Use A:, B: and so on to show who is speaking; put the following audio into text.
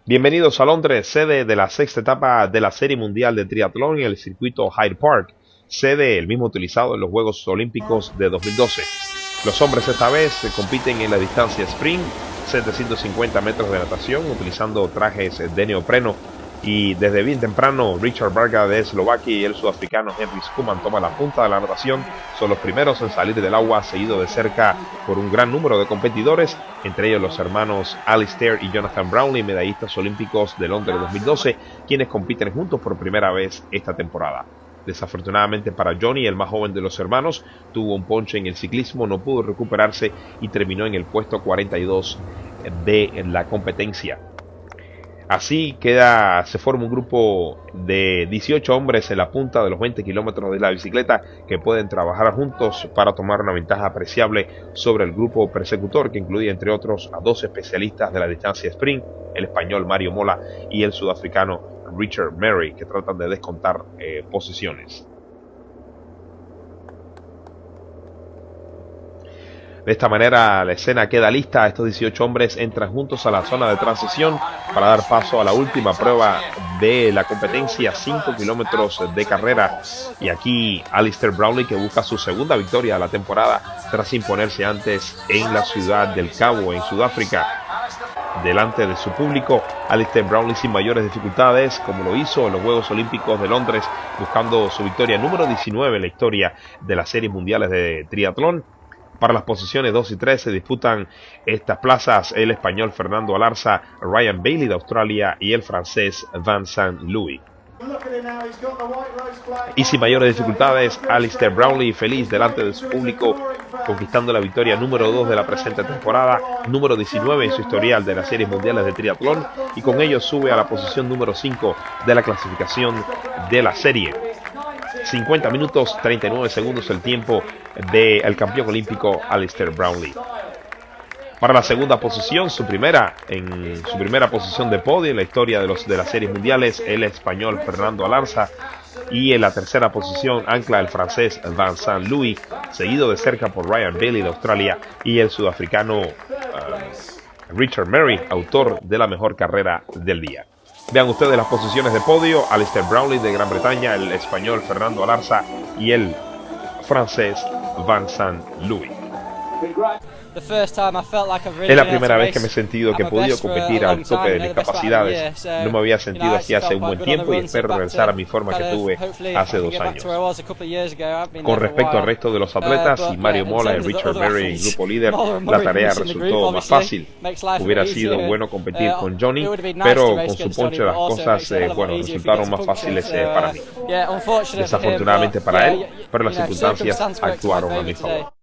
A: Bienvenidos a Londres, sede de la sexta etapa de la Serie Mundial de Triatlón en el circuito Hyde Park, sede el mismo utilizado en los Juegos Olímpicos de 2012. Los hombres esta vez compiten en la distancia sprint, 750 metros de natación, utilizando trajes de neopreno, y desde bien temprano Richard Varga de Eslovaquia y el sudafricano Henry Schoeman toman la punta de la natación. Son los primeros en salir del agua, seguido de cerca por un gran número de competidores, entre ellos los hermanos Alistair y Jonathan Brownlee, medallistas olímpicos de Londres 2012, quienes compiten juntos por primera vez esta temporada. Desafortunadamente para Johnny, el más joven de los hermanos, tuvo un ponche en el ciclismo, no pudo recuperarse y terminó en el puesto 42 de la competencia. Así se forma un grupo de 18 hombres en la punta de los 20 kilómetros de la bicicleta que pueden trabajar juntos para tomar una ventaja apreciable sobre el grupo persecutor, que incluye entre otros a dos especialistas de la distancia sprint, el español Mario Mola y el sudafricano Richard Mary, que tratan de descontar posiciones. De esta manera la escena queda lista. Estos 18 hombres entran juntos a la zona de transición para dar paso a la última prueba de la competencia, 5 kilómetros de carrera. Y aquí Alistair Brownlee, que busca su segunda victoria de la temporada tras imponerse antes en la ciudad del Cabo, en Sudáfrica. Delante de su público, Alistair Brownlee sin mayores dificultades, como lo hizo en los Juegos Olímpicos de Londres, buscando su victoria número 19 en la historia de las series mundiales de triatlón. Para las posiciones 2 y 3 se disputan estas plazas el español Fernando Alarza, Ryan Bailey de Australia y el francés Vincent Louis. Y sin mayores dificultades, Alistair Brownlee feliz delante de su público, conquistando la victoria número 2 de la presente temporada, número 19 en su historial de las series mundiales de triatlón, y con ello sube a la posición número 5 de la clasificación de la serie. 50 minutos 39 segundos el tiempo del campeón olímpico Alistair Brownlee. Para la segunda posición, su primera posición de podio en la historia de las series mundiales, el español Fernando Alarza, y en la tercera posición ancla el francés Vincent Louis, seguido de cerca por Ryan Bailey de Australia y el sudafricano Richard Mary, autor de la mejor carrera del día. Vean ustedes las posiciones de podio: Alistair Brownlee de Gran Bretaña, el español Fernando Alarza y el francés Vincent Louis. Es la primera vez que me he sentido que he podido competir al tope de mis capacidades. No me había sentido así hace un buen tiempo y espero regresar a mi forma que tuve hace 2 años. Con respecto al resto de los atletas y Mario Mola y Richard Mary en grupo líder, la tarea resultó más fácil. Hubiera sido bueno competir con Johnny, pero con su ponche las cosas resultaron más fáciles para mí. Desafortunadamente para él, pero las circunstancias actuaron a mi favor.